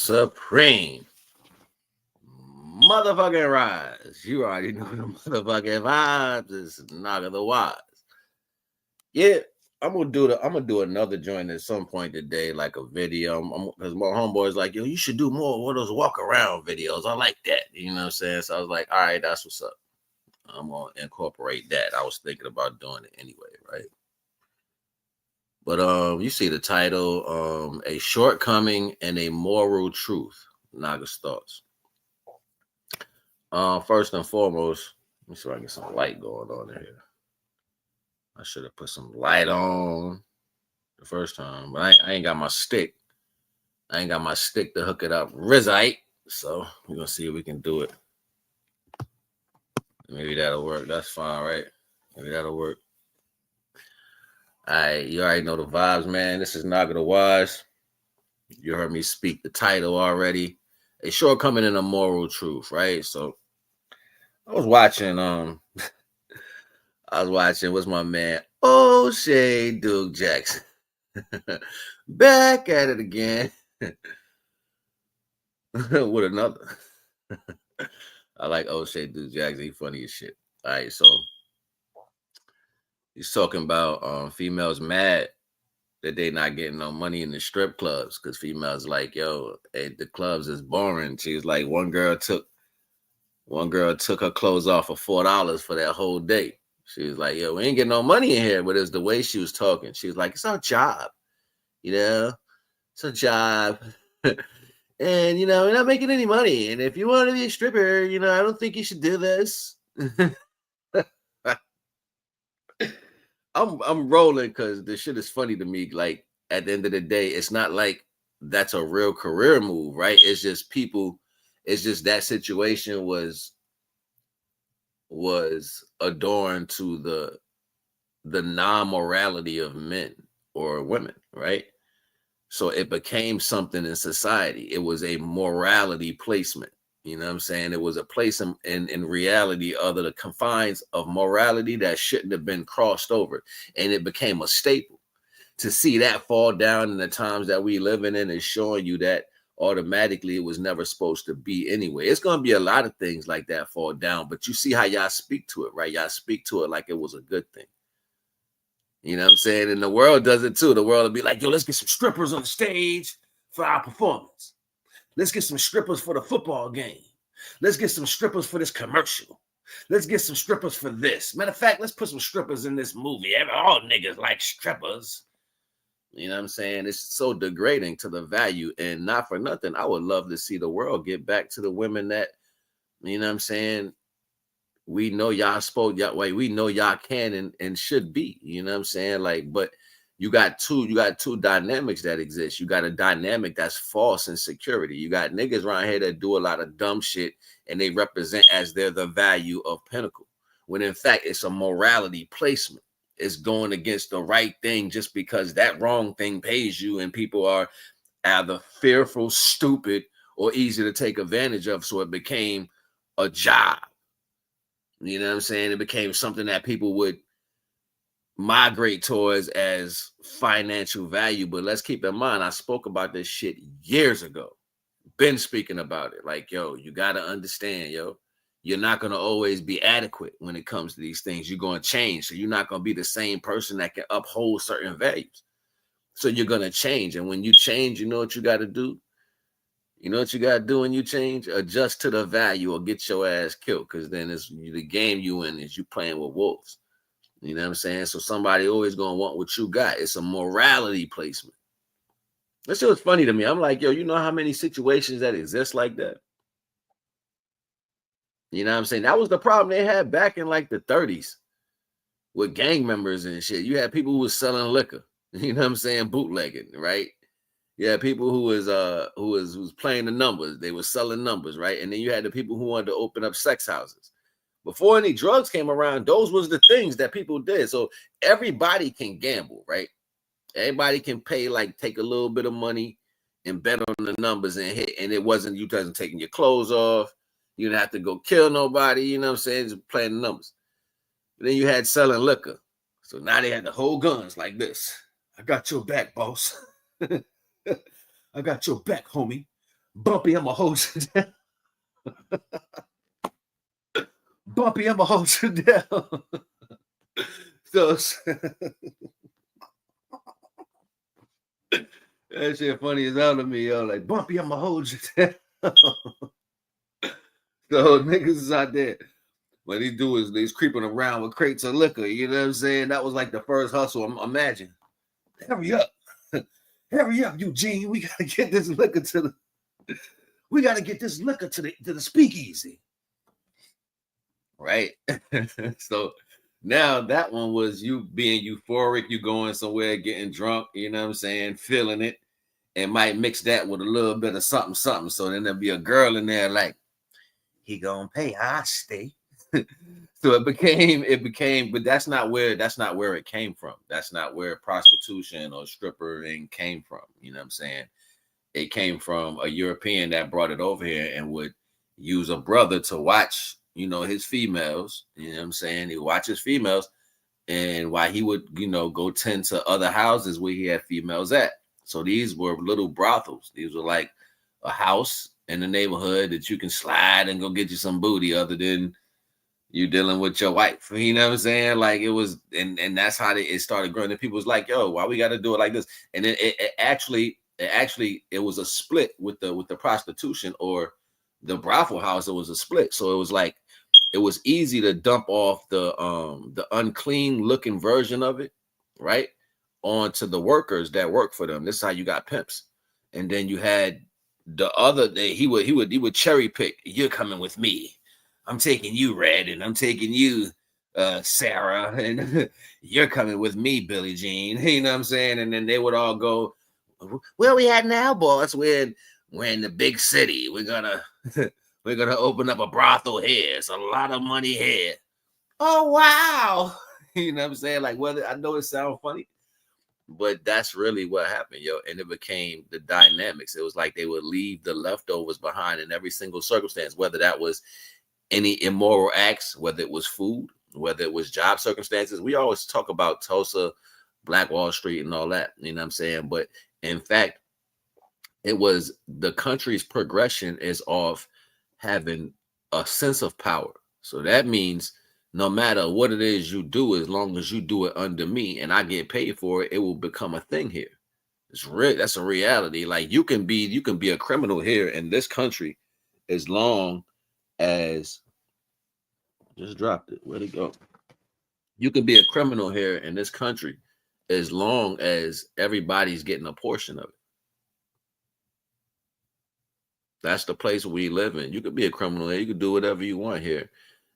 Supreme motherfucking rise. You already know the motherfucking vibes. It's Naga the Wise. Yeah, I'm gonna do another joint at some point today, like a video. Because my homeboy's like, yo, you should do more of those walk around videos. I like that. You know what I'm saying? So I was like, all right, that's what's up. I'm gonna incorporate that. I was thinking about doing it anyway, right? But you see the title, a shortcoming and a moral truth. Naga's thoughts. First and foremost, let me see if I can get some light going on in here. I should have put some light on the first time, but I ain't got my stick. I ain't got my stick to hook it up. Rizite. So we're gonna see if we can do it. Maybe that'll work. That's fine, right? Maybe that'll work. All right, you already know the vibes, man. This is Naga the Wise. You heard me speak the title already. A shortcoming and a moral truth, right? So I was watching, what's my man? O'Shea Duke Jackson. Back at it again. With another. I like O'Shea Duke Jackson. He funny as shit. All right, so he's talking about females mad that they not getting no money in the strip clubs because females like, yo, hey, the clubs is boring. She was like, one girl took her clothes off for $4 for that whole day. She was like, yo, we ain't getting no money in here, but it's the way she was talking. She was like, it's our job, you know, it's a job. And, you know, we're not making any money. And if you want to be a stripper, you know, I don't think you should do this. I'm rolling because this shit is funny to me. Like, at the end of the day, it's not like that's a real career move, right? It's just people, it's just that situation was adorned to the non-morality of men or women, right? So it became something in society. It was a morality placement. You know what I'm saying? It was a place in reality other the confines of morality that shouldn't have been crossed over. And it became a staple. To see that fall down in the times that we living in is showing you that automatically it was never supposed to be anyway. It's going to be a lot of things like that fall down, but you see how y'all speak to it, right? Y'all speak to it like it was a good thing. You know what I'm saying? And the world does it too. The world will be like, yo, let's get some strippers on the stage for our performance. Let's get some strippers for the football game. Let's get some strippers for this commercial. Let's get some strippers for this. Matter of fact, let's put some strippers in this movie. All niggas like strippers. You know what I'm saying? It's so degrading to the value. And not for nothing, I would love to see the world get back to the women that, you know what I'm saying, we know y'all spoke y'all way. We know y'all can and should be. You know what I'm saying? Like, but you got two dynamics that exist. You got a dynamic that's false insecurity. You got niggas around here that do a lot of dumb shit and they represent as they're the value of Pinnacle. When in fact, it's a morality placement. It's going against the right thing just because that wrong thing pays you and people are either fearful, stupid, or easy to take advantage of. So it became a job. You know what I'm saying? It became something that people would migrate towards as financial value. But let's keep in mind, I spoke about this shit years ago. Been speaking about it. Like, yo, you got to understand, yo, you're not going to always be adequate when it comes to these things. You're going to change. So you're not going to be the same person that can uphold certain values. So you're going to change. And when you change, you know what you got to do? You know what you got to do when you change? Adjust to the value or get your ass killed. Because then it's the game you in is you playing with wolves. You know what I'm saying? So somebody always going to want what you got. It's a morality placement. That shit was funny to me. I'm like, yo, you know how many situations that exist like that? You know what I'm saying? That was the problem they had back in like the 30s with gang members and shit. You had people who was selling liquor. You know what I'm saying? Bootlegging, right? Yeah, people who was playing the numbers. They were selling numbers, right? And then you had the people who wanted to open up sex houses. Before any drugs came around, those was the things that people did. So everybody can gamble, right? Everybody can pay, like take a little bit of money and bet on the numbers and hit. And it wasn't you guys taking your clothes off. You didn't have to go kill nobody. You know what I'm saying? Just playing the numbers. And then you had selling liquor. So now they had to hold guns like this. I got your back, boss. I got your back, homie. Bumpy, I'ma hold you down. Bumpy, I'ma hold you down. So that shit funny as hell to me, yo. Like, Bumpy, I'ma hold you down. So niggas is out there. What he do is he's creeping around with crates of liquor. You know what I'm saying? That was like the first hustle. Imagine. Hurry up. Hurry up, Eugene. We gotta get this liquor to the speakeasy. Right? So now that one was you being euphoric, you going somewhere, getting drunk, you know what I'm saying, feeling it, and might mix that with a little bit of something, something. So then there'll be a girl in there like, he gonna pay, I stay. So it became, but that's not where it came from. That's not where prostitution or stripping came from. You know what I'm saying? It came from a European that brought it over here and would use a brother to watch, his females. You know what I'm saying? He watches females, and while he would, go tend to other houses where he had females at. So these were little brothels. These were like a house in the neighborhood that you can slide and go get you some booty, other than you dealing with your wife. You know what I'm saying? Like it was, and that's how it started growing. And people was like, yo, why we got to do it like this? And then it was a split with the prostitution or the brothel house. It was a split. So it was like, it was easy to dump off the unclean looking version of it, right, onto the workers that work for them. This is how you got pimps. And then you had the other day, he would cherry pick. You're coming with me. I'm taking you, Red, and I'm taking you, Sarah, and you're coming with me, Billie Jean. You know what I'm saying? And then they would all go, where we at now, boss? We're in the big city. We're gonna open up a brothel here. It's a lot of money here. Oh wow. You know what I'm saying? Like, whether I know it sounds funny, but that's really what happened, yo. And it became the dynamics. It was like they would leave the leftovers behind in every single circumstance, whether that was any immoral acts, whether it was food, whether it was job circumstances. We always talk about Tulsa, Black Wall Street, and all that. You know what I'm saying? But in fact, it was the country's progression is of having a sense of power. So that means no matter what it is you do, as long as you do it under me and I get paid for it, it will become a thing here. It's real. That's a reality. Like you can be a criminal here in this country as long as, just dropped it. Where'd it go? You can be a criminal here in this country as long as everybody's getting a portion of it. That's the place we live in. You could be a criminal here. You could do whatever you want here.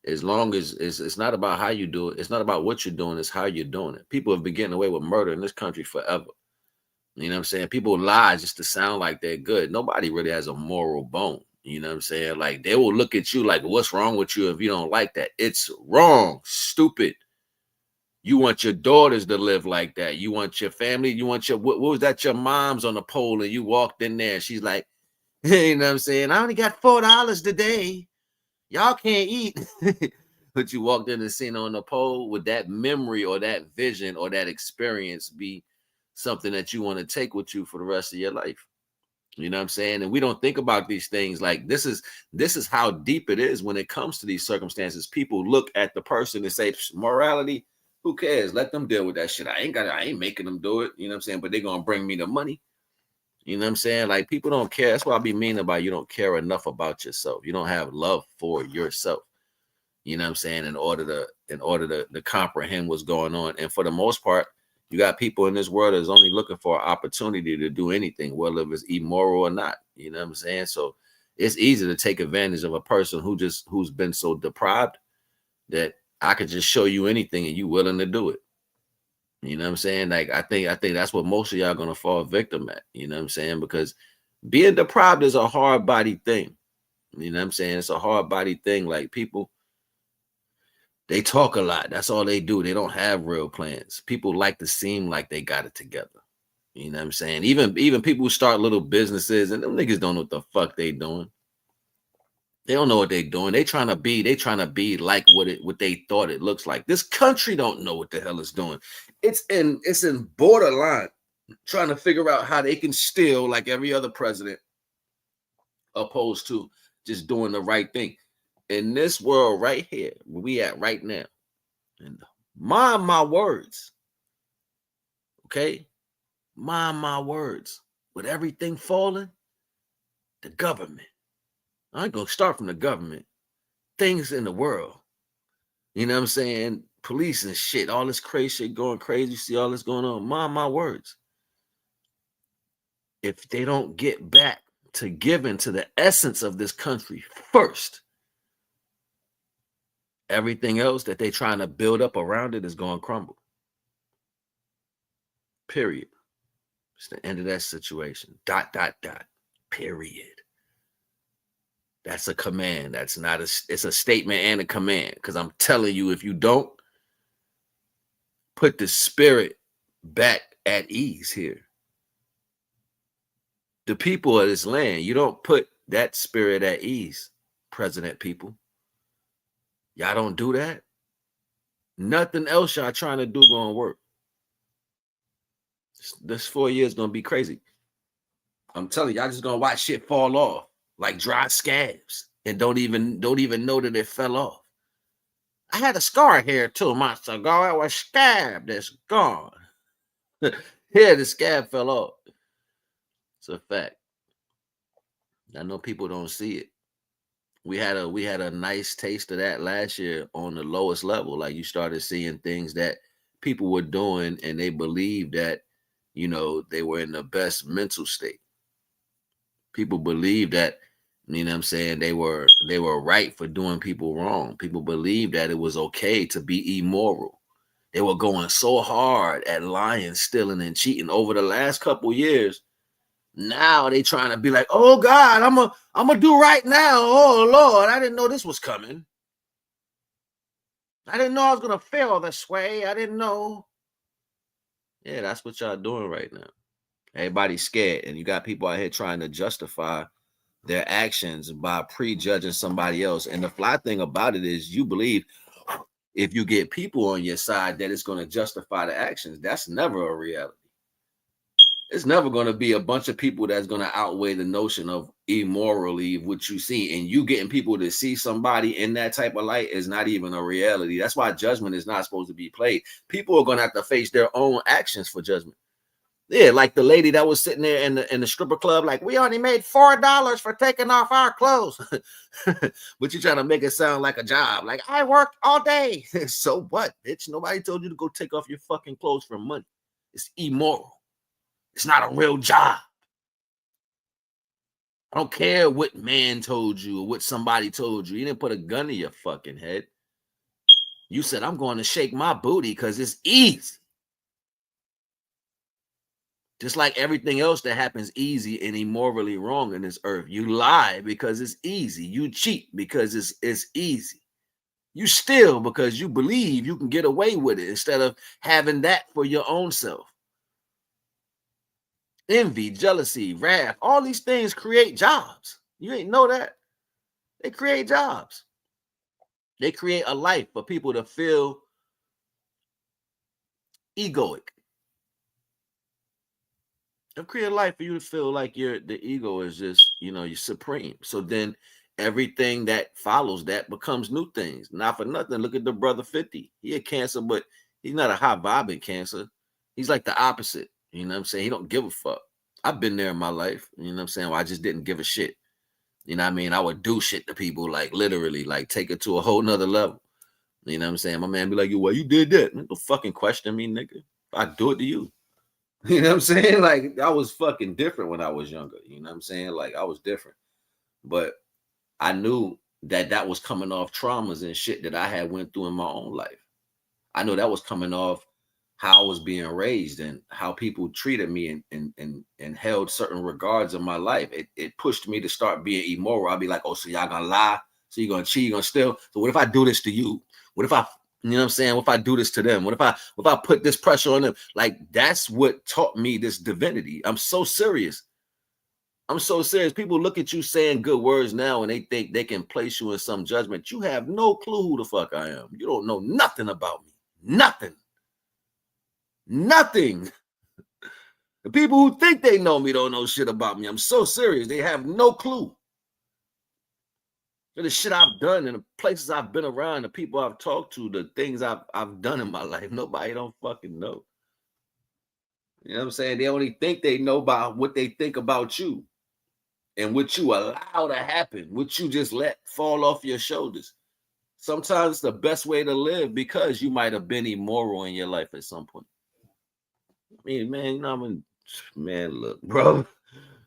As long as it's not about how you do it. It's not about what you're doing. It's how you're doing it. People have been getting away with murder in this country forever. You know what I'm saying? People lie just to sound like they're good. Nobody really has a moral bone. You know what I'm saying? Like they will look at you like, what's wrong with you if you don't like that? It's wrong, stupid. You want your daughters to live like that. You want your family. You want what was that? Your mom's on the pole and you walked in there. She's like, you know what I'm saying? I only got $4 today. Y'all can't eat. But you walked in and seen on the pole. Would that memory or that vision or that experience be something that you want to take with you for the rest of your life? You know what I'm saying? And we don't think about these things like this is how deep it is when it comes to these circumstances. People look at the person and say, morality, who cares? Let them deal with that shit. I ain't making them do it. You know what I'm saying? But they're gonna bring me the money. You know what I'm saying? Like people don't care. That's what I be mean about you don't care enough about yourself. You don't have love for yourself. You know what I'm saying? In order to comprehend what's going on. And for the most part, you got people in this world that's only looking for an opportunity to do anything, whether it's immoral or not. You know what I'm saying? So it's easy to take advantage of a person who's been so deprived that I could just show you anything and you willing to do it. You know what I'm saying? Like I think that's what most of y'all gonna fall victim at. You know what I'm saying? Because being deprived is a hard body thing. You know what I'm saying? It's a hard body thing. Like people, they talk a lot. That's all they do. They don't have real plans. People like to seem like they got it together. You know what I'm saying? Even people who start little businesses and them niggas don't know what the fuck they doing. They don't know what they're doing. They trying to be like what they thought it looks like. This country don't know what the hell it's doing. It's in borderline trying to figure out how they can steal like every other president opposed to just doing the right thing. In this world right here, where we at right now, and mind my words, okay? Mind my words. With everything falling, the government. I ain't gonna start from the government. Things in the world. You know what I'm saying? Police and shit, all this crazy shit going crazy. You see all this going on. Mind my words. If they don't get back to giving to the essence of this country first, everything else that they trying to build up around it is going to crumble. Period. It's the end of that situation. ... Period. That's a command. That's not it's a statement and a command. Because I'm telling you, if you don't put the spirit back at ease here, the people of this land, you don't put that spirit at ease, President people. Y'all don't do that. Nothing else y'all trying to do gonna work. This 4 years gonna be crazy. I'm telling y'all just gonna watch shit fall off like dry scabs and don't even know that it fell off. I had a scar here too, my cigar. It was scab that's gone. Yeah, the scab fell off. It's a fact. I know people don't see it. We had a nice taste of that last year on the lowest level. Like you started seeing things that people were doing and they believed that, you know, they were in the best mental state. People believed that, you know what I'm saying, they were right for doing people wrong. People believed that it was okay to be immoral. They were going so hard at lying, stealing, and cheating over the last couple years. Now they trying to be like, oh God, I'm gonna do right now. Oh Lord, I didn't know this was coming. I didn't know I was gonna fail this way. I didn't know. Yeah, that's what y'all doing right now. Everybody's scared, and you got people out here trying to justify their actions by prejudging somebody else. And the fly thing about it is you believe if you get people on your side that it's going to justify the actions. That's never a reality. It's never going to be a bunch of people that's going to outweigh the notion of immorally what you see. And you getting people to see somebody in that type of light is not even a reality. That's why judgment is not supposed to be played. People are going to have to face their own actions for judgment. Yeah, like the lady that was sitting there in the stripper club, like, we only made $4 for taking off our clothes. But you're trying to make it sound like a job. Like, I worked all day. So what, bitch? Nobody told you to go take off your fucking clothes for money. It's immoral. It's not a real job. I don't care what man told you or what somebody told you. You didn't put a gun to your fucking head. You said, I'm going to shake my booty because it's easy. Just like everything else that happens easy and immorally wrong in this earth. You lie because it's easy. You cheat because it's easy. You steal because you believe you can get away with it instead of having that for your own self. Envy, jealousy, wrath, all these things create jobs. You ain't know that? They create jobs. They create a life for people to feel egoic. They'll create a life for you to feel like the ego is just, you know, you're supreme. So then everything that follows that becomes new things. Not for nothing. Look at the brother 50. He had cancer, but he's not a high vibing cancer. He's like the opposite. You know what I'm saying? He don't give a fuck. I've been there in my life. You know what I'm saying? Well, I just didn't give a shit. You know what I mean? I would do shit to people, like literally, like take it to a whole nother level. You know what I'm saying? My man be like, well, you did that. Don't fucking question me, nigga. I do it to you. You know what I'm saying? Like, I was fucking different when I was younger. You know what I'm saying? Like, I was different. But I knew that was coming off traumas and shit that I had went through in my own life. I know that was coming off how I was being raised and how people treated me and held certain regards in my life. It pushed me to start being immoral. I'd be like, oh, so y'all gonna lie? So you're gonna cheat, you're gonna steal? So what if I do this to you? What if I, you know what I'm saying? What if I do this to them? What if I put this pressure on them? Like, that's what taught me this divinity. I'm so serious. I'm so serious. People look at you saying good words now and they think they can place you in some judgment. You have no clue who the fuck I am. You don't know nothing about me. Nothing. Nothing. The people who think they know me don't know shit about me. I'm so serious. They have no clue. The shit I've done and the places I've been around, the people I've talked to, the things I've done in my life, nobody don't fucking know. You know what I'm saying? They only think they know about what they think about you and what you allow to happen, what you just let fall off your shoulders. Sometimes it's the best way to live because you might have been immoral in your life at some point. I mean, man, you know, man, look, bro.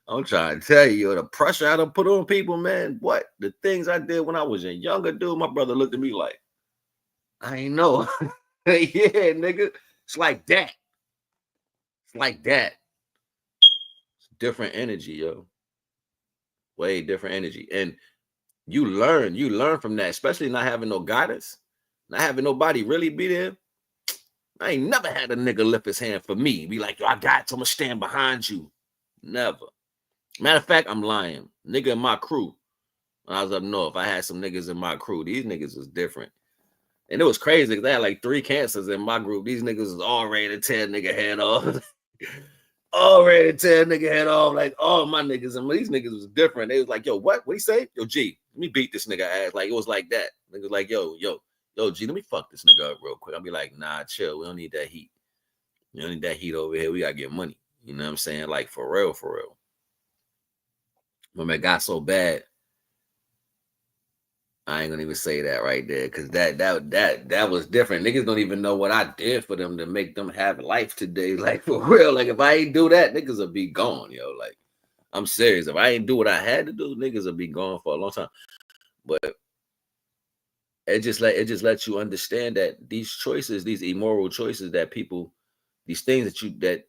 I'm trying to tell you the pressure I done put on people, man. What the things I did when I was a younger dude, my brother looked at me like, I ain't know. Yeah, nigga. It's like that. It's like that. It's different energy, yo. Way different energy. And you learn from that, especially not having no guidance, not having nobody really be there. I ain't never had a nigga lift his hand for me. Be like, yo, I got to, I'm gonna stand behind you. Never. Matter of fact, I'm lying. Nigga in my crew. When I was up north, I had some niggas in my crew. These niggas was different. And it was crazy because they had like 3 cancers in my group. These niggas was all ready to tear nigga head off. All ready to tear nigga head off. Like all my niggas. And these niggas was different. They was like, yo, what? What he say? Yo, G, let me beat this nigga ass. Like it was like that. Niggas like, yo, G, let me fuck this nigga up real quick. I'll be like, nah, chill. We don't need that heat. We don't need that heat over here. We gotta get money. You know what I'm saying? Like for real, for real. When it got so bad, I ain't gonna even say that right there because that was different. Niggas don't even know what I did for them to make them have life today. Like for real. Like if I ain't do that, niggas will be gone, yo. Like I'm serious. If I ain't do what I had to do, niggas will be gone for a long time. But it just lets you understand that these choices, these immoral choices that people, these things that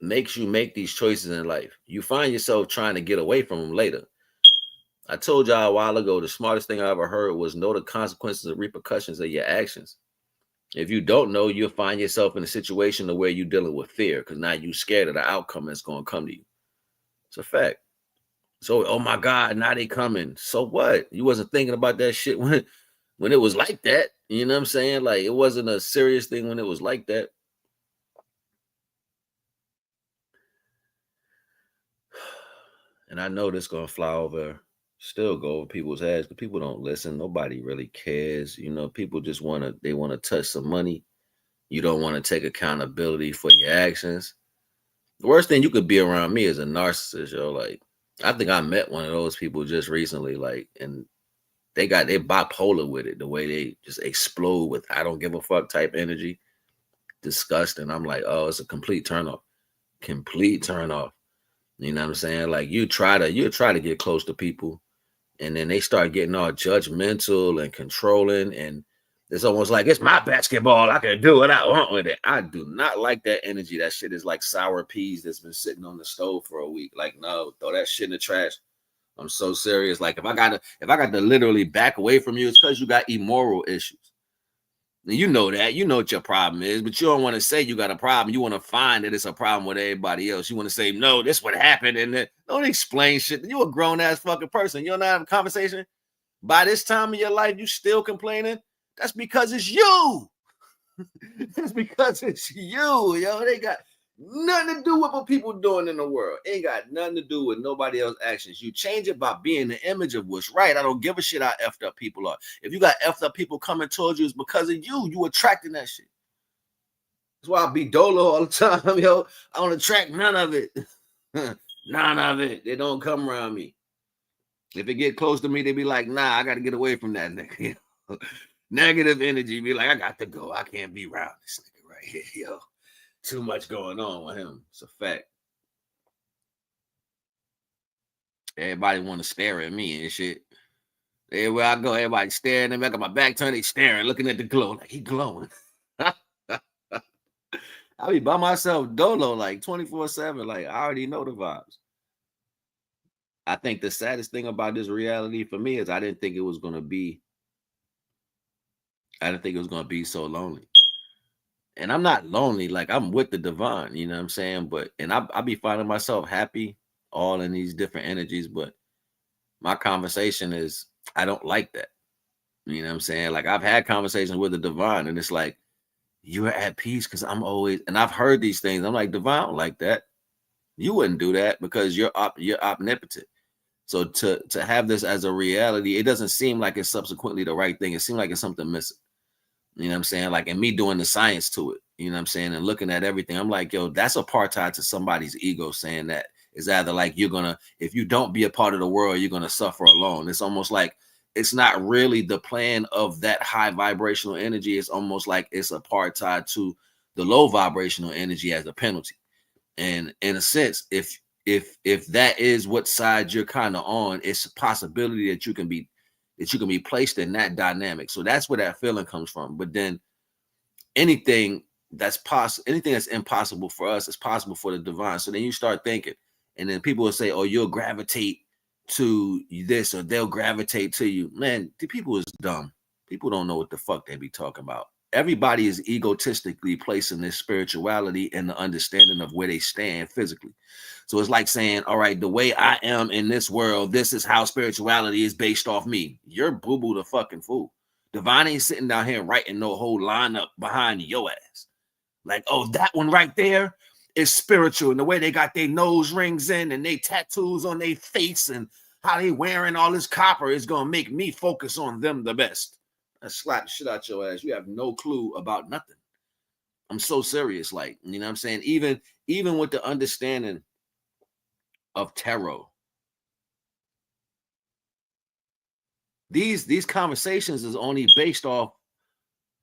makes you make these choices in life, you find yourself trying to get away from them later. I told y'all a while ago, the smartest thing I ever heard was know the consequences and repercussions of your actions. If you don't know, you'll find yourself in a situation where you're dealing with fear because now you're scared of the outcome that's going to come to you. It's a fact. So, oh my God, now they coming. So what? You wasn't thinking about that shit when it was like that. You know what I'm saying? Like it wasn't a serious thing when it was like that. And I know this gonna fly over, still go over people's heads, but people don't listen. Nobody really cares. You know, people just wanna touch some money. You don't want to take accountability for your actions. The worst thing you could be around me is a narcissist, yo. Like, I think I met one of those people just recently, like, and they bipolar with it, the way they just explode with I don't give a fuck type energy. Disgusting. I'm like, oh, it's a complete turnoff. Complete turnoff. You know what I'm saying? Like you try to get close to people and then they start getting all judgmental and controlling and it's almost like it's my basketball. I can do what I want with it. I do not like that energy. That shit is like sour peas that's been sitting on the stove for a week. Like, no, throw that shit in the trash. I'm so serious. Like if I got to literally back away from you, it's because you got immoral issues. And you know that. You know what your problem is, but you don't want to say you got a problem. You want to find that it's a problem with everybody else. You want to say, no, this what happened. And then don't explain shit. You a grown-ass fucking person. You don't know how to have a conversation. By this time of your life, you still complaining? That's because it's you. It's because it's you, yo. They got nothing to do with what people doing in the world. Ain't got nothing to do with nobody else's actions. You change it by being the image of what's right. I don't give a shit how effed up people are. If you got effed up people coming towards you, it's because of you. You attracting that shit. That's why I be dolo all the time, yo. I don't attract none of it. None of it. They don't come around me. If it get close to me, they be like, nah, I got to get away from that nigga. Negative energy. Be like, I got to go. I can't be around this nigga right here, yo. Too much going on with him. It's a fact. Everybody want to stare at me and shit. Everywhere I go, everybody staring at me. I got my back turned, they staring, looking at the glow. Like, he glowing. I be by myself dolo like 24/7. Like, I already know the vibes. I think the saddest thing about this reality for me is I didn't think it was going to be so lonely. And I'm not lonely, like I'm with the divine, you know what I'm saying? But and I be finding myself happy all in these different energies, but my conversation is I don't like that. You know what I'm saying? Like I've had conversations with the divine, and it's like you're at peace because I'm always, and I've heard these things. I'm like, divine, I don't like that. You wouldn't do that because you're omnipotent. So to have this as a reality, it doesn't seem like it's subsequently the right thing. It seems like it's something missing. You know what I'm saying? Like, and me doing the science to it, you know what I'm saying? And looking at everything, I'm like, yo, that's apartheid to somebody's ego, saying that is either like you're gonna, if you don't be a part of the world, you're gonna suffer alone. It's almost like it's not really the plan of that high vibrational energy. It's almost like it's apartheid to the low vibrational energy as a penalty. And in a sense, if that is what side you're kind of on, it's a possibility that you can be placed in that dynamic. So that's where that feeling comes from. But then anything that's possible, anything that's impossible for us is possible for the divine. So then you start thinking, and then people will say, oh, you'll gravitate to this, or they'll gravitate to you. Man, the people is dumb. People don't know what the fuck they be talking about. Everybody is egotistically placing their spirituality and the understanding of where they stand physically. So it's like saying, all right, the way I am in this world, this is how spirituality is based off me. You're boo-boo the fucking fool. Divine ain't sitting down here writing no whole lineup behind your ass. Like, oh, that one right there is spiritual. And the way they got their nose rings in and they tattoos on their face and how they wearing all this copper is going to make me focus on them the best. I slap the shit out your ass. You have no clue about nothing. I'm so serious. Like, you know what I'm saying? Even with the understanding of tarot, these conversations is only based off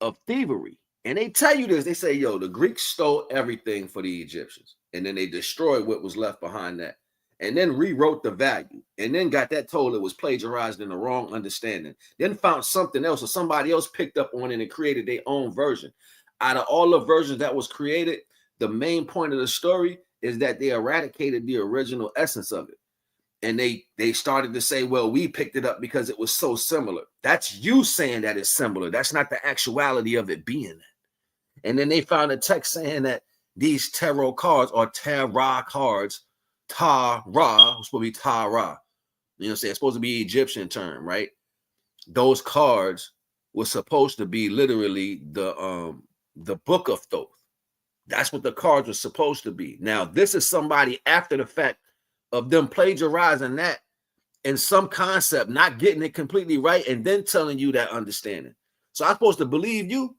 of thievery. And they tell you this. They say, yo, the Greeks stole everything for the Egyptians. And then they destroyed what was left behind that. And then rewrote the value, and then got that told it was plagiarized in the wrong understanding. Then found something else, or somebody else picked up on it and created their own version. Out of all the versions that was created, the main point of the story is that they eradicated the original essence of it. And they started to say, well, we picked it up because it was so similar. That's you saying that it's similar. That's not the actuality of it being that. And then they found a text saying that these tarot cards, or tarot cards, Ta-Ra, was supposed to be Ta-Ra. You know what I'm saying? It's supposed to be Egyptian term, right? Those cards were supposed to be literally the book of Thoth. That's what the cards were supposed to be. Now, this is somebody after the fact of them plagiarizing that in some concept, not getting it completely right, and then telling you that understanding. So I'm supposed to believe you?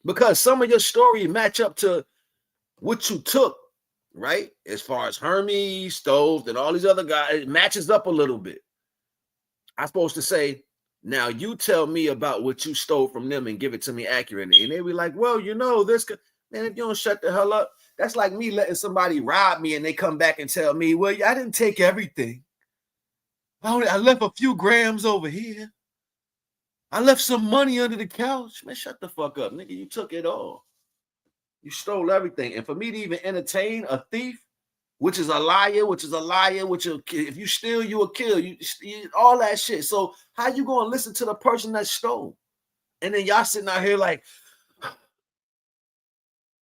Because some of your story match up to what you took, right? As far as Hermes, Stove, and all these other guys, it matches up a little bit. I'm supposed to say, now you tell me about what you stole from them and give it to me accurately. And they be like, well, you know, this could, man, if you don't shut the hell up, that's like me letting somebody rob me and they come back and tell me, well, I didn't take everything. I left a few grams over here. I left some money under the couch. Man, shut the fuck up, nigga. You took it all. You stole everything. And for me to even entertain a thief, which is a liar, which if you steal, you will kill. You all that shit. So how you gonna listen to the person that stole? And then y'all sitting out here like,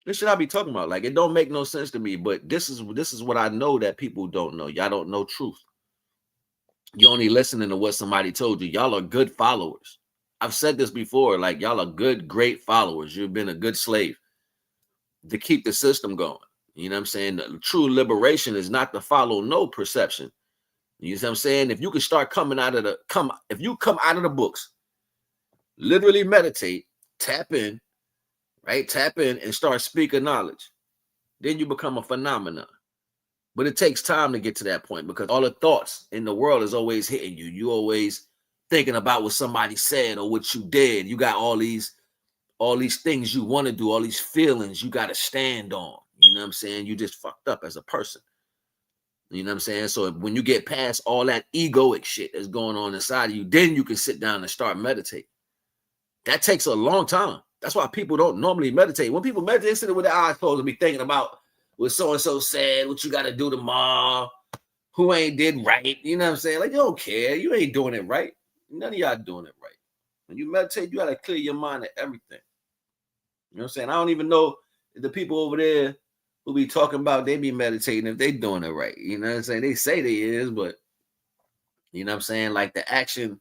this shit I be talking about. Like, it don't make no sense to me. But this is what I know that people don't know. Y'all don't know truth. You're only listening to what somebody told you. Y'all are good followers. I've said this before. Like, y'all are good, great followers. You've been a good slave to keep the system going. You know what I'm saying? The true liberation is not to follow no perception. You know what I'm saying? If you can start if you come out of the books, literally meditate, tap in, right? Tap in and start speaking knowledge. Then you become a phenomenon. But it takes time to get to that point, because all the thoughts in the world is always hitting you. You always thinking about what somebody said or what you did. You got all these things you want to do, all these feelings you got to stand on. You know what I'm saying? You just fucked up as a person. You know what I'm saying? So when you get past all that egoic shit that's going on inside of you, then you can sit down and start meditating. That takes a long time. That's why people don't normally meditate. When people meditate, they sit with their eyes closed and be thinking about what so-and-so said, what you got to do tomorrow, who ain't did right. You know what I'm saying? Like, you don't care. You ain't doing it right. None of y'all doing it right. When you meditate, you got to clear your mind of everything. You know what I'm saying? I don't even know if the people over there who be talking about they be meditating if they doing it right. You know what I'm saying? They say they is, but you know what I'm saying? Like the action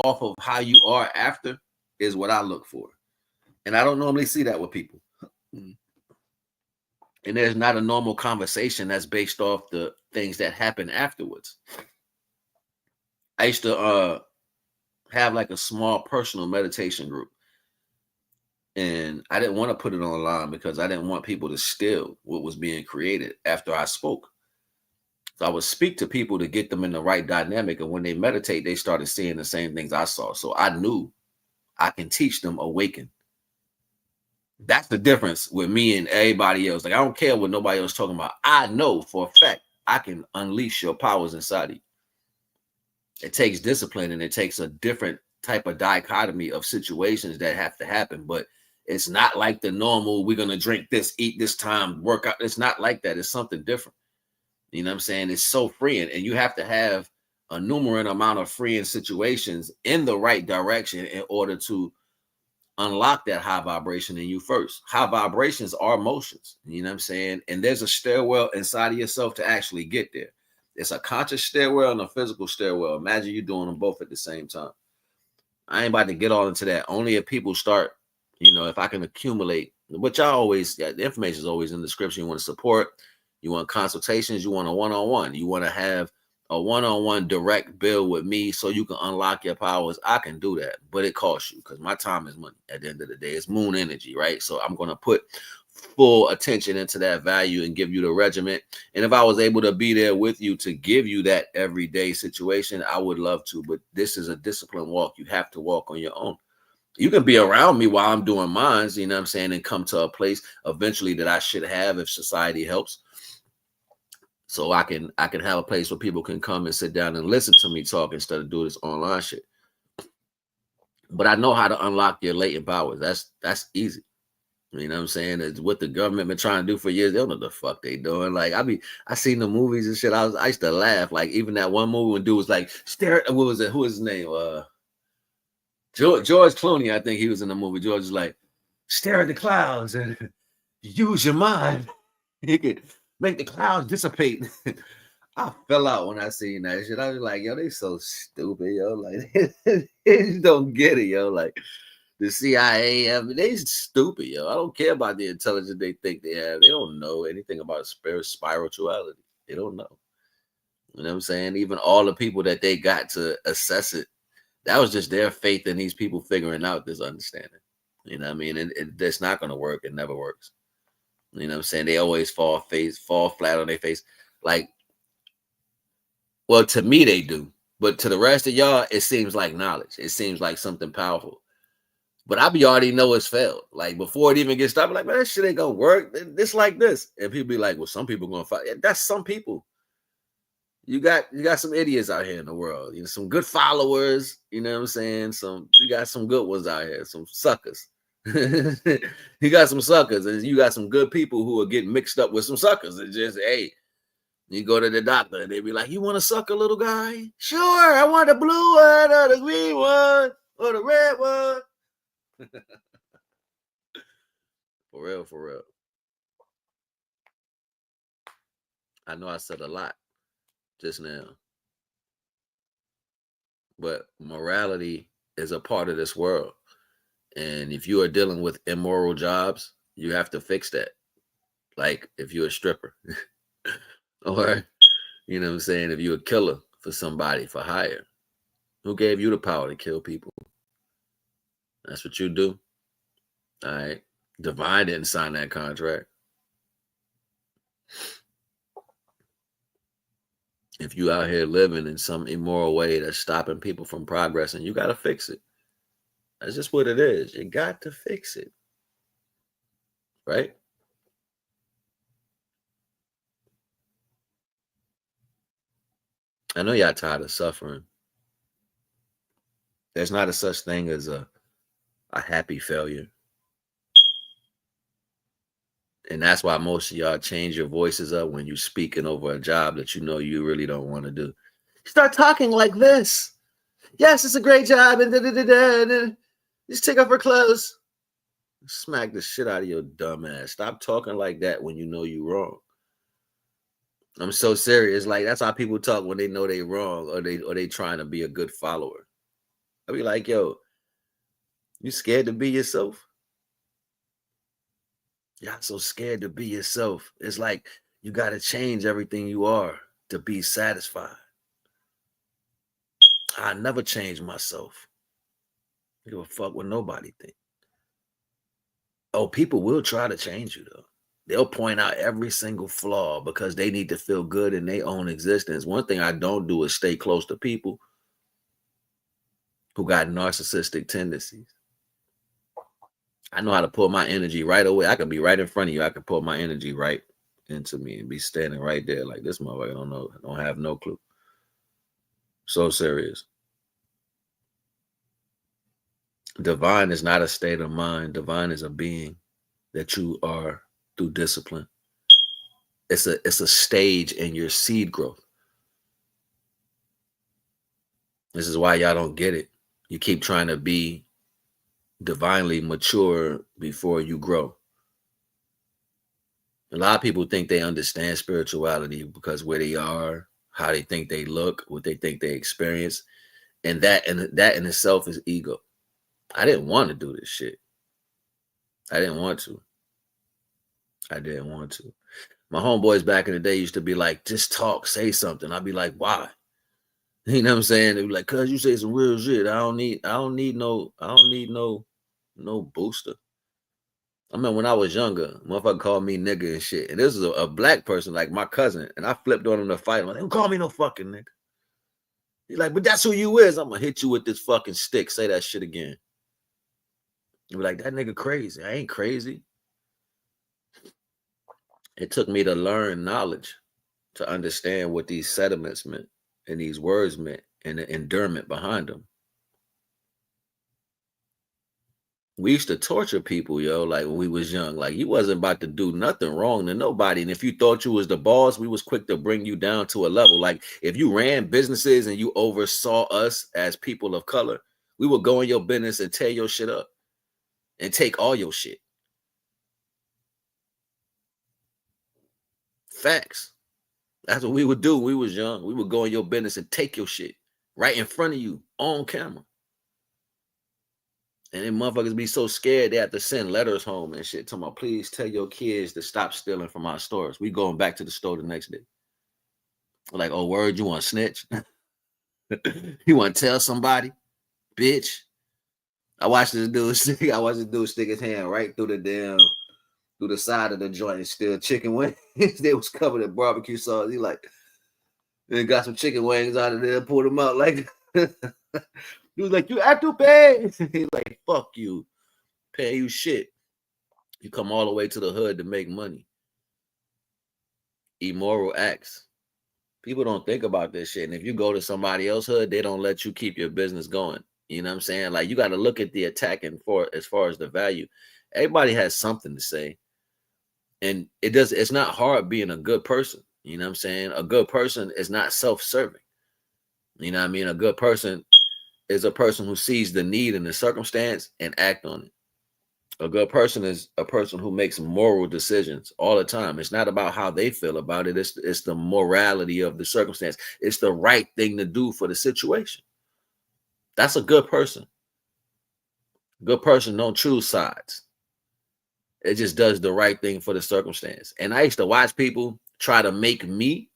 off of how you are after is what I look for. And I don't normally see that with people. And there's not a normal conversation that's based off the things that happen afterwards. I used to have like a small personal meditation group. And I didn't want to put it online because I didn't want people to steal what was being created after I spoke. So I would speak to people to get them in the right dynamic. And when they meditate, they started seeing the same things I saw. So I knew I can teach them awaken. That's the difference with me and everybody else. Like, I don't care what nobody else talking about. I know for a fact I can unleash your powers inside of you. It takes discipline and it takes a different type of dichotomy of situations that have to happen. But it's not like the normal, we're going to drink this, eat this time, work out. It's not like that. It's something different. You know what I'm saying? It's so freeing. And you have to have a numerous amount of freeing situations in the right direction in order to unlock that high vibration in you first. High vibrations are emotions. You know what I'm saying? And there's a stairwell inside of yourself to actually get there. It's a conscious stairwell and a physical stairwell. Imagine you doing them both at the same time. I ain't about to get all into that. Only if people start, if I can accumulate, which the information is always in the description. You want to support, you want consultations, you want a one-on-one, you want to have a one-on-one direct bill with me so you can unlock your powers. I can do that, but it costs you because my time is money at the end of the day. It's moon energy, right? So I'm going to put full attention into that value and give you the regiment. And if I was able to be there with you to give you that everyday situation, I would love to. But this is a disciplined walk. You have to walk on your own. You can be around me while I'm doing mines, you know what I'm saying, and come to a place eventually that I should have if society helps. So I can have a place where people can come and sit down and listen to me talk instead of do this online shit. But I know how to unlock your latent powers. That's easy. You know what I'm saying? It's what the government been trying to do for years. They don't know the fuck they doing. Like I seen the movies and shit. I used to laugh. Like even that one movie when dude was like stare. What was it? Who was his name? George Clooney. I think he was in the movie. George is like stare at the clouds and use your mind. You could make the clouds dissipate. I fell out when I seen that shit. I was like, yo, they so stupid, yo. Like they don't get it, yo. Like the CIA, they stupid, yo. I don't care about the intelligence they think they have. They don't know anything about spirituality. They don't know. You know what I'm saying? Even all the people that they got to assess it, that was just their faith in these people figuring out this understanding. You know what I mean? And it's not going to work. It never works. You know what I'm saying? They always fall flat on their face. Like, well, to me, they do. But to the rest of y'all, it seems like knowledge. It seems like something powerful. But I already know it's failed. Like, before it even gets started, like, man, that shit ain't going to work. It's like this. And people be like, well, some people going to fight. Yeah, that's some people. You got some idiots out here in the world. Some good followers. You know what I'm saying? You got some good ones out here. Some suckers. You got some suckers, and you got some good people who are getting mixed up with some suckers. It's just, hey, you go to the doctor and they be like, you want to suck a little guy? Sure, I want the blue one or the green one or the red one. For real, for real. I know I said a lot just now, but morality is a part of this world. And if you are dealing with immoral jobs, you have to fix that. Like if you're a stripper or, you know what I'm saying, if you're a killer for somebody for hire, who gave you the power to kill people? That's what you do. All right. Divine didn't sign that contract. If you out here living in some immoral way that's stopping people from progressing, you got to fix it. That's just what it is. You got to fix it. Right? I know y'all tired of suffering. There's not a such thing as a happy failure. And that's why most of y'all change your voices up when you're speaking over a job that you know you really don't want to do. Start talking like this. Yes, it's a great job. And then just take off her clothes. Smack the shit out of your dumb ass. Stop talking like that when you know you're wrong. I'm so serious. Like that's how people talk when they know they wrong or they trying to be a good follower. I be like, yo, you scared to be yourself? Y'all so scared to be yourself. It's like you got to change everything you are to be satisfied. I never change myself. I don't give a fuck what nobody think. Oh, people will try to change you though. They'll point out every single flaw because they need to feel good in their own existence. One thing I don't do is stay close to people who got narcissistic tendencies. I know how to pull my energy right away. I could be right in front of you. I could pull my energy right into me and be standing right there like this motherfucker don't know, don't have no clue. So serious. Divine is not a state of mind. Divine is a being that you are through discipline. It's a stage in your seed growth. This is why y'all don't get it. You keep trying to be divinely mature before you grow. A lot of people think they understand spirituality because where they are, how they think they look, what they think they experience, and that in itself is ego. I didn't want to do this shit. I didn't want to. My homeboys back in the day used to be like, just talk, say something. I'd be like, why? You know what I'm saying? They'd be like, cuz you say some real shit. I don't need no booster. I remember when I was younger, motherfucker called me nigga and shit. And this is a black person, like my cousin. And I flipped on him to fight him. Like, don't call me no fucking nigga. He's like, but that's who you is. I'm gonna hit you with this fucking stick. Say that shit again. You be like, that nigga crazy. I ain't crazy. It took me to learn knowledge to understand what these sentiments meant and these words meant and the endearment behind them. We used to torture people, yo, like when we was young. Like you wasn't about to do nothing wrong to nobody. And if you thought you was the boss, we was quick to bring you down to a level. Like if you ran businesses and you oversaw us as people of color, we would go in your business and tear your shit up and take all your shit. Facts. That's what we would do when we was young. We would go in your business and take your shit right in front of you on camera. And then motherfuckers be so scared they have to send letters home and shit. Talking about, please tell your kids to stop stealing from our stores. We going back to the store the next day. Like, oh, word, you want to snitch? You want to tell somebody? Bitch. I watched this dude stick his hand right through the side of the joint and steal chicken wings. They was covered in barbecue sauce. He like, then got some chicken wings out of there and pulled them out like he was like, you have to pay. He's like, fuck you. Pay you shit. You come all the way to the hood to make money. Immoral acts. People don't think about this shit. And if you go to somebody else's hood, they don't let you keep your business going. You know what I'm saying? Like you got to look at the attack and for as far as the value. Everybody has something to say. And it's not hard being a good person. You know what I'm saying? A good person is not self-serving. You know what I mean? A good person is a person who sees the need in the circumstance and act on it. A good person is a person who makes moral decisions all the time. It's not about how they feel about it. It's the morality of the circumstance. It's the right thing to do for the situation. That's a good person. Good person don't choose sides. It just does the right thing for the circumstance. And I used to watch people try to make me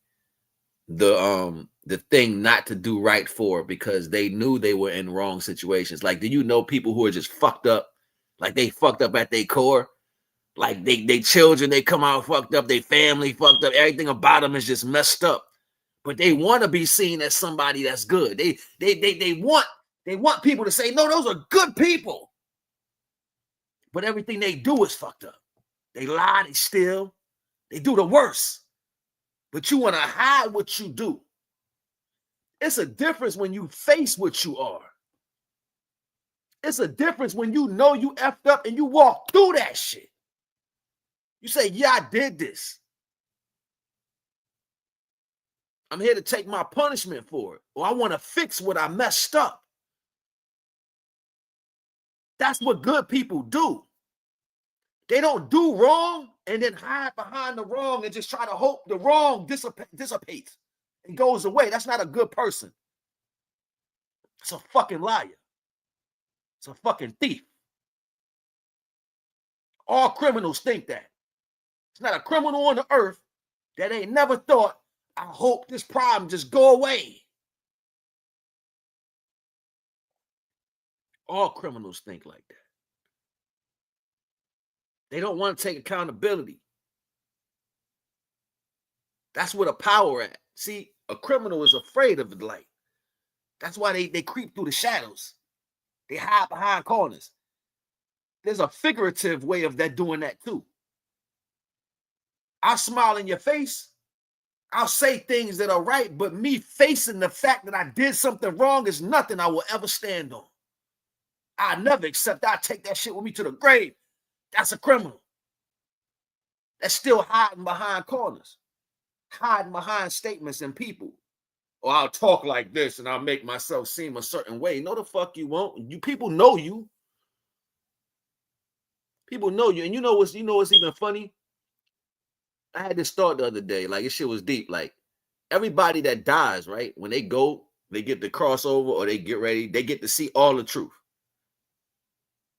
the thing not to do right for because they knew they were in wrong situations. Like, do you know people who are just fucked up? Like they fucked up at their core. Like they children, they come out fucked up, they family fucked up, everything about them is just messed up. But they want to be seen as somebody that's good. They want people to say, no, those are good people. But everything they do is fucked up. They lie, they steal, they do the worst. But you want to hide what you do. It's a difference when you face what you are. It's a difference when you know you effed up and you walk through that shit. You say, yeah, I did this. I'm here to take my punishment for it. Or I want to fix what I messed up. That's what good people do. They don't do wrong and then hide behind the wrong and just try to hope the wrong dissipates and goes away. That's not a good person. It's a fucking liar. It's a fucking thief. All criminals think that. It's not a criminal on the earth that ain't never thought I hope this problem just go away. All criminals think like that. They don't want to take accountability. That's where the power at. See, a criminal is afraid of the light. That's why they creep through the shadows. They hide behind corners. There's a figurative way of that doing that too. I'll smile in your face. I'll say things that are right, but me facing the fact that I did something wrong is nothing I will ever stand on. I never accept. I take that shit with me to the grave. That's a criminal. That's still hiding behind corners, hiding behind statements and people. Or I'll talk like this and I'll make myself seem a certain way. No, the fuck you won't. You people know you. People know you. And you know what's even funny? I had this thought the other day. Like, this shit was deep. Like, everybody that dies, right? When they go, they get to cross over or they get ready, they get to see all the truth.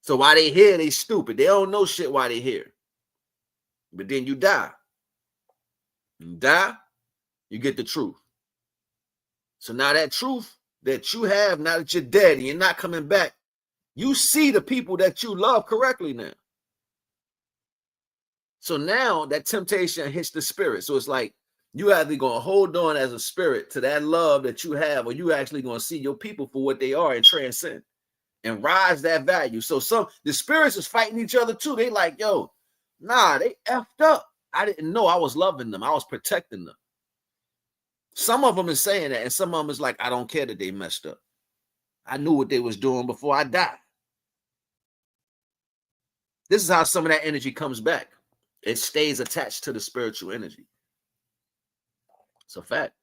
So while they here, they stupid. They don't know shit while they here. But then you die. You die, you get the truth. So now that truth that you have, now that you're dead and you're not coming back, you see the people that you love correctly now. So now that temptation hits the spirit. So it's like you either going to hold on as a spirit to that love that you have, or you actually going to see your people for what they are and transcend and rise that value. So the spirits is fighting each other too. They like, yo, nah, they effed up. I didn't know I was loving them. I was protecting them. Some of them is saying that, and some of them is like, I don't care that they messed up. I knew what they was doing before I died. This is how some of that energy comes back. It stays attached to the spiritual energy. It's a fact.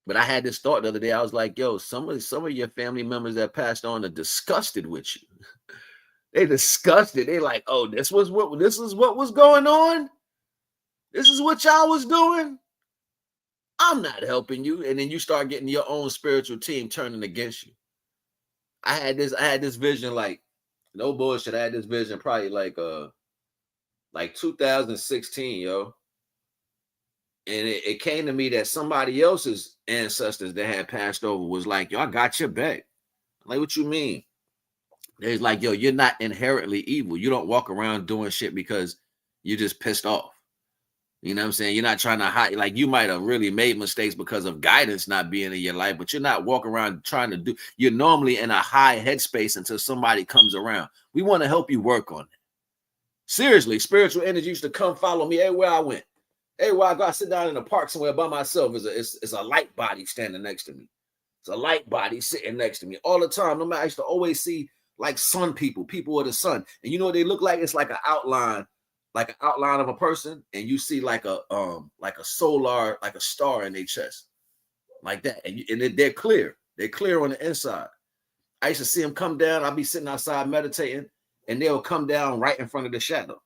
But I had this thought the other day. I was like, yo, some of your family members that passed on are disgusted with you. They disgusted. They like, oh, this is what was going on. This is what y'all was doing. I'm not helping you. And then you start getting your own spiritual team turning against you. I had this vision, like, no bullshit. I had this vision probably like 2016, yo. And it came to me that somebody else's ancestors that had passed over was like, yo, I got your back. Like, what you mean? There's like, yo, you're not inherently evil. You don't walk around doing shit because you're just pissed off. You know what I'm saying? You're not trying to hide. Like, you might have really made mistakes because of guidance not being in your life, but you're not walking around trying to do. You're normally in a high headspace until somebody comes around. We want to help you work on it. Seriously, spiritual energy used to come follow me everywhere I went. Everywhere I go, I sit down in the park somewhere by myself. It's a light body standing next to me. It's a light body sitting next to me all the time. No matter, I used to always see like sun people of the sun. And you know what they look like? It's like an outline of a person, and you see like a solar, like a star in their chest, like that. And they're clear. They're clear on the inside. I used to see them come down. I'd be sitting outside meditating, and they'll come down right in front of the shadow.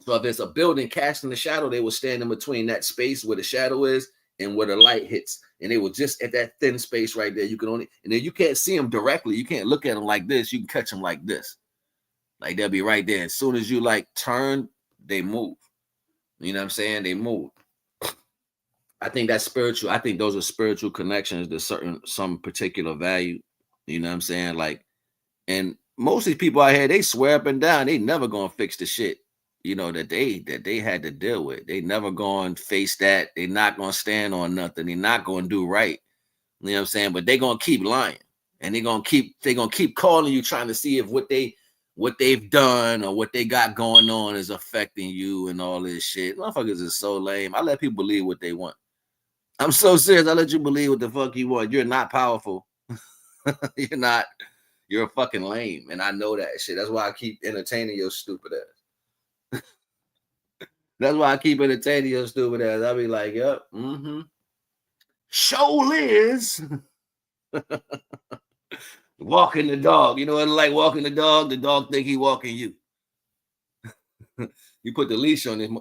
So if it's a building casting the shadow, they will stand in between that space where the shadow is and where the light hits. And they will just at that thin space right there. You can only, and then you can't see them directly. You can't look at them like this. You can catch them like this. Like they'll be right there. As soon as you like turn, they move. You know what I'm saying? They move. I think that's spiritual. I think those are spiritual connections to some particular value. You know what I'm saying? Like, and most of these people out here, they swear up and down, they never gonna fix the shit, you know, that they had to deal with. They never gonna face that. They not gonna stand on nothing. They not gonna do right. You know what I'm saying? But they gonna keep lying. And they gonna keep calling you, trying to see if what they've done or what they got going on is affecting you and all this shit. Motherfuckers is so lame. I let people believe what they want. I'm so serious. I let you believe what the fuck you want. You're not powerful. You're not. You're a fucking lame. And I know that shit. That's why I keep entertaining your stupid ass. That's why I keep entertaining your stupid ass. I'll be like, yep, show Liz. Walking the dog. You know what it's like walking the dog? The dog think he walking you. You put the leash on him.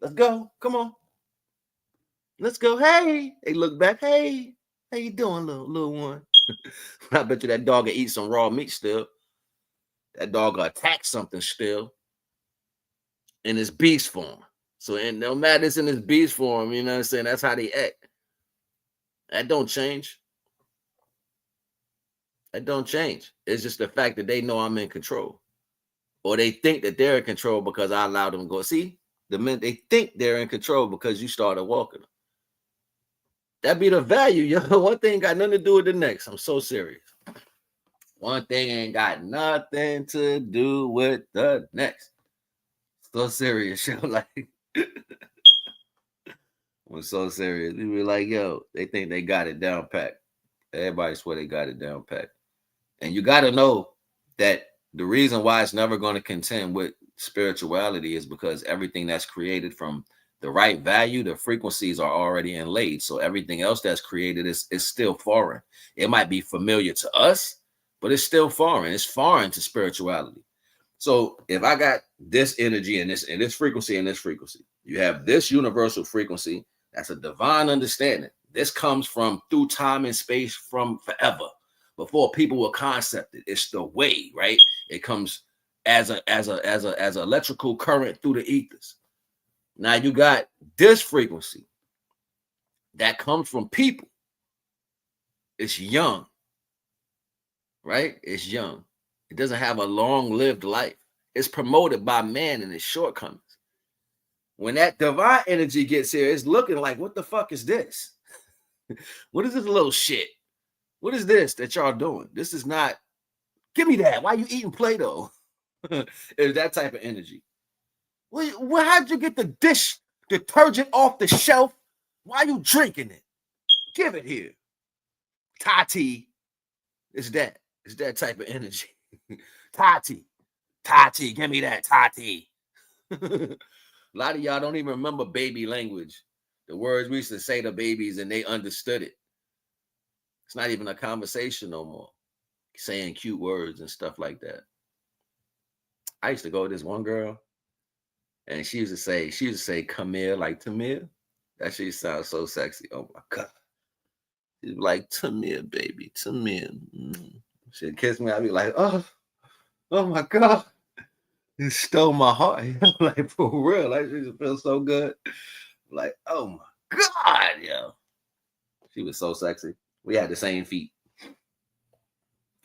Let's go. Come on. Let's go. Hey. They look back. Hey. How you doing, little one? I bet you that dog will eat some raw meat still. That dog will attack something still in his beast form. So, and no matter it's in this beast form, you know what I'm saying? That's how they act. That don't change. That don't change. It's just the fact that they know I'm in control. Or they think that they're in control because I allowed them to go. See, the men, they think they're in control because you started walking them. That be the value, yo. One thing got nothing to do with the next. I'm so serious. One thing ain't got nothing to do with the next. So serious, yo. Like, I'm so serious. We be like, yo, they think they got it down pat. Everybody swear they got it down pat. And you got to know that the reason why it's never going to contend with spirituality is because everything that's created from the right value, the frequencies are already inlaid. So everything else that's created is still foreign. It might be familiar to us, but it's still foreign. It's foreign to spirituality. So if I got this energy and this frequency and this frequency, you have this universal frequency. That's a divine understanding. This comes from through time and space from forever. Before people were concepted, it's the way, right? It comes as a electrical current through the ethers. Now you got this frequency that comes from people. It's young, right? It's young. It doesn't have a long-lived life. It's promoted by man and its shortcomings. When that divine energy gets here, it's looking like, what the fuck is this? What is this little shit? What is this that y'all doing? This is not, give me that. Why are you eating Play-Doh? It's that type of energy. Well, how'd you get the dish detergent off the shelf? Why are you drinking it? Give it here. Tati. It's that. It's that type of energy. Tati. Tati, give me that, Tati. A lot of y'all don't even remember baby language. The words we used to say to babies and they understood it. It's not even a conversation no more. Saying cute words and stuff like that. I used to go with this one girl, and she used to say, come here, like Tamir. That shit sounds so sexy. Oh my God. She's like, Tamir, baby, Tamir. She'd kiss me. I'd be like, oh my God. You stole my heart. Like, for real. Like, she just feels so good. Like, oh my God, yo. She was so sexy. We had the same feet.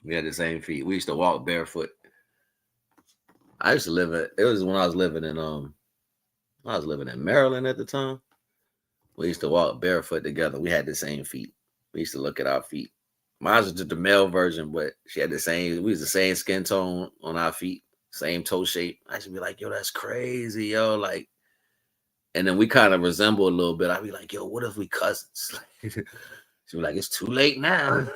We used to walk barefoot. I used to it was when I was living in Maryland at the time. We used to walk barefoot together. We had the same feet. We used to look at our feet. Mine was just the male version, but we was the same skin tone on our feet, same toe shape. I used to be like, yo, that's crazy, yo. Like, and then we kind of resemble a little bit. I'd be like, yo, what if we cousins? She'd be like, it's too late now.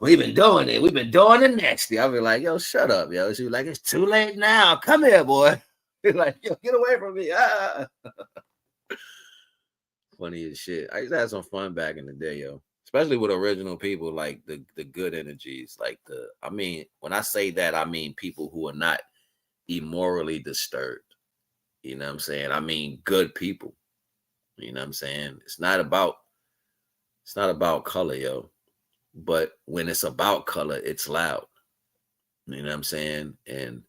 We've been doing it. We've been doing it nasty. I'll be like, yo, shut up, yo. She was like, it's too late now. Come here, boy. Like, yo, get away from me. Ah. Funny as shit. I used to have some fun back in the day, yo. Especially with original people, like the good energies. Like when I say that, I mean people who are not immorally disturbed. You know what I'm saying? I mean good people. You know what I'm saying? It's not about color, yo. But when it's about color, it's loud. You know what I'm saying? And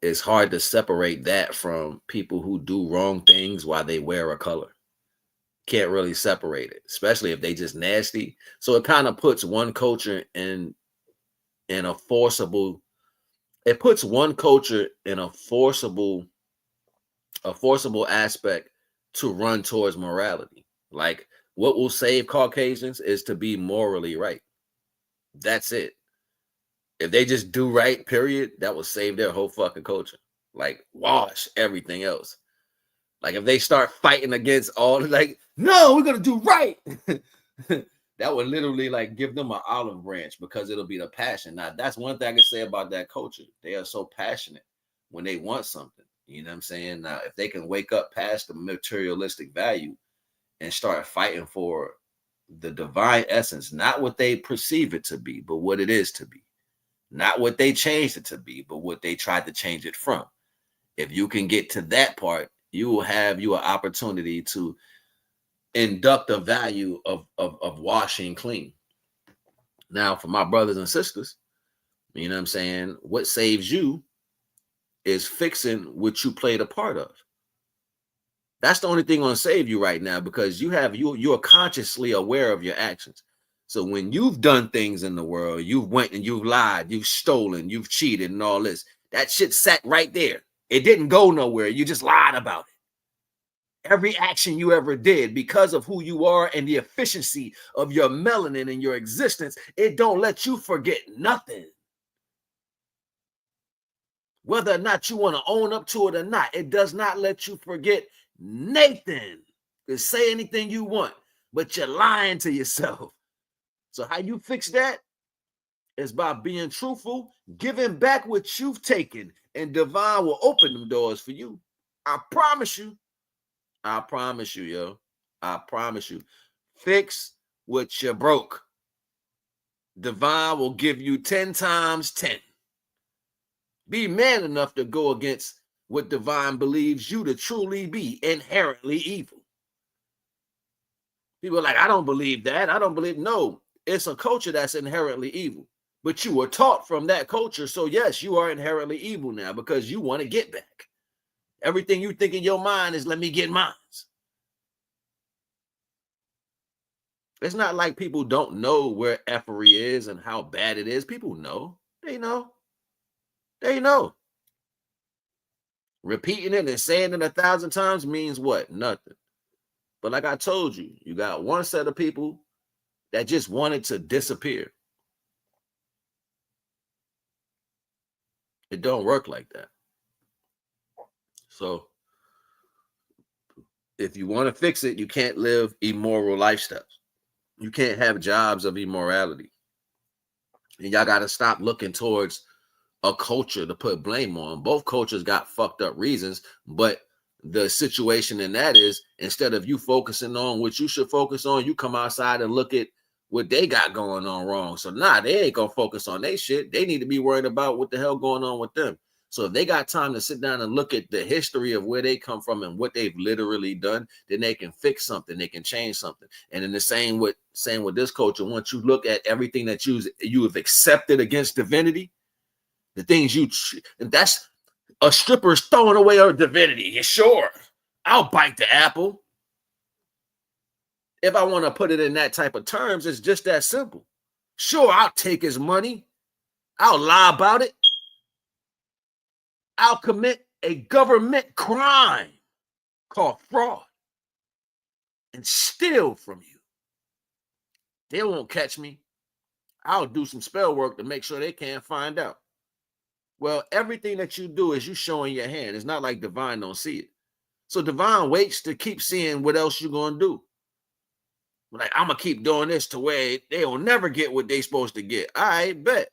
it's hard to separate that from people who do wrong things while they wear a color. Can't really separate it, especially if they just nasty. So it kind of puts one culture in a forcible. It puts one culture in a forcible aspect to run towards morality. Like, what will save Caucasians is to be morally right. That's it. If they just do right, period, that will save their whole fucking culture. Like, wash everything else. Like, if they start fighting against like, no, we're gonna do right. That would literally like give them an olive branch because it'll be the passion. Now, that's one thing I can say about that culture. They are so passionate when they want something. You know what I'm saying? Now, if they can wake up past the materialistic value and start fighting for the divine essence, not what they perceive it to be, but what it is to be. Not what they changed it to be, but what they tried to change it from. If you can get to that part, you will have an opportunity to induct the value of washing clean. Now, for my brothers and sisters, you know what I'm saying? What saves you is fixing what you played a part of. That's the only thing gonna save you right now, because you're consciously aware of your actions. So when you've done things in the world, you've went and you've lied, you've stolen, you've cheated, and all this, that shit sat right there. It didn't go nowhere. You just lied about it. Every action you ever did, because of who you are and the efficiency of your melanin and your existence, it don't let you forget nothing. Whether or not you want to own up to it or not, it does not let you forget Nathan. You can say anything you want, but you're lying to yourself. So how you fix that is by being truthful, giving back what you've taken, and divine will open them doors for you. I promise you. I promise you, yo. I promise you. Fix what you broke. Divine will give you 10 times 10. Be man enough to go against what divine believes you to truly be, inherently evil. People are like, I don't believe that. I don't believe. No, it's a culture that's inherently evil. But you were taught from that culture. So yes, you are inherently evil now because you want to get back. Everything you think in your mind is, let me get mine. It's not like people don't know where effery is and how bad it is. People know. They know. They know. Repeating it and saying it 1,000 times means what? Nothing. But like I told you, you got one set of people that just wanted to disappear. It don't work like that. So if you want to fix it, you can't live immoral lifestyles. You can't have jobs of immorality. And y'all got to stop looking towards a culture to put blame on. Both cultures got fucked up reasons, but the situation in that is, instead of you focusing on what you should focus on, you come outside and look at what they got going on wrong. So they ain't gonna focus on their shit. They need to be worried about what the hell going on with them. So if they got time to sit down and look at the history of where they come from and what they've literally done, then they can fix something, they can change something. And in the same with this culture, once you look at everything that you have accepted against divinity, the things that's a stripper's throwing away her divinity. Yeah, sure, I'll bite the apple. If I want to put it in that type of terms, it's just that simple. Sure, I'll take his money. I'll lie about it. I'll commit a government crime called fraud and steal from you. They won't catch me. I'll do some spell work to make sure they can't find out. Well, everything that you do is you showing your hand. It's not like divine don't see it. So divine waits to keep seeing what else you're going to do. Like, I'm going to keep doing this to where they'll never get what they're supposed to get. I bet.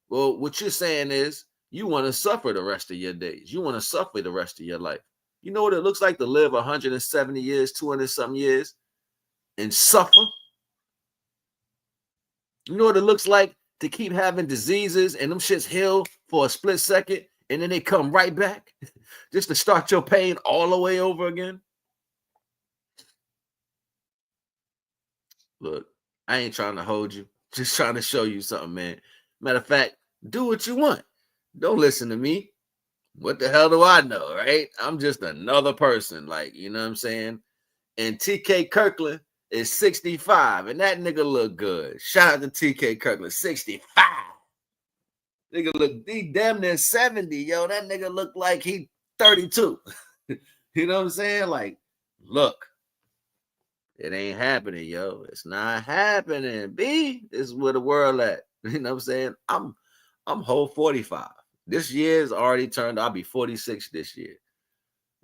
Well, what you're saying is you want to suffer the rest of your days. You want to suffer the rest of your life. You know what it looks like to live 170 years, 200 something years and suffer? You know what it looks like to keep having diseases and them shits heal for a split second and then they come right back just to start your pain all the way over again? Look, I ain't trying to hold you. Just trying to show you something, man. Matter of fact, do what you want. Don't listen to me. What the hell do I know, right? I'm just another person, like, you know what I'm saying? And TK Kirkland is 65, and that nigga look good. Shout out to TK Kirkland, 65. Nigga look, he damn near 70, yo. That nigga look like he 32. You know what I'm saying? Like, look. It ain't happening, yo. It's not happening. B, this is where the world at. You know what I'm saying? I'm whole 45. This year's already turned. I'll be 46 this year.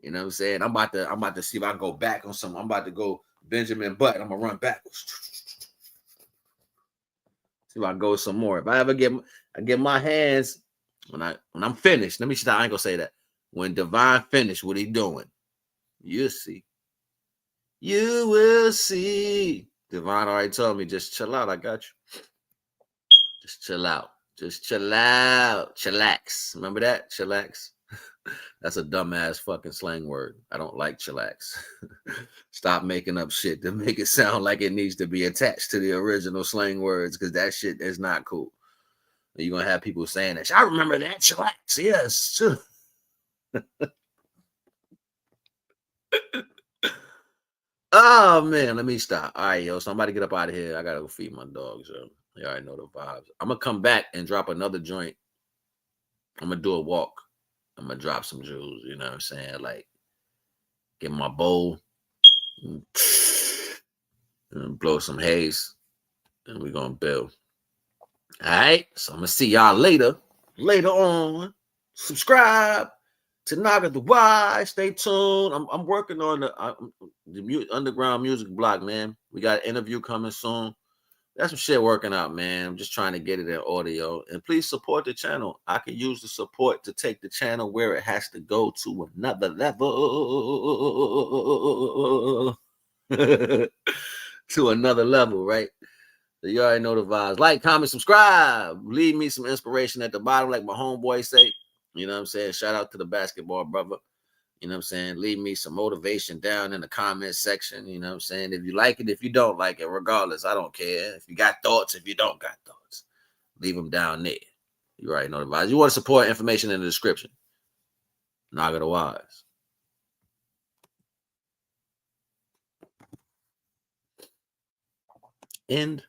You know what I'm saying? I'm about to see if I can go back on something. I'm about to go Benjamin Button. I'm gonna run backwards. See if I can go some more. If I ever get my hands when I'm finished. Let me stop. I ain't gonna say that. When Divine finished, what he doing? You'll see. You will see. Divine already told me, just chill out. I got you. Just chill out. Just chill out. Chillax. Remember that? Chillax. That's a dumbass fucking slang word. I don't like chillax. Stop making up shit to make it sound like it needs to be attached to the original slang words, because that shit is not cool. You're going to have people saying that. I remember that chillax. Yes. Oh man, let me stop. All right, yo. So I'm about to get up out of here. I gotta go feed my dogs. Yo. You already know the vibes. I'm gonna come back and drop another joint. I'm gonna do a walk. I'm gonna drop some jewels. You know what I'm saying? Like get my bowl and blow some haze, and we're gonna build. All right. So I'm gonna see y'all later. Later on. Subscribe to Naga the Wise. Stay tuned. I'm working on the underground music block, man. We got an interview coming soon. That's some shit working out, man. I'm just trying to get it in audio. And please support the channel. I can use the support to take the channel where it has to go to another level. To another level, right? So you already know the vibes. Like, comment, subscribe. Leave me some inspiration at the bottom, like my homeboy say. You know what I'm saying? Shout out to the basketball brother. You know what I'm saying? Leave me some motivation down in the comment section. You know what I'm saying? If you like it, if you don't like it, regardless, I don't care. If you got thoughts, if you don't got thoughts, leave them down there. You already know the vibes. You want to support, information in the description. Naga the Wise. End.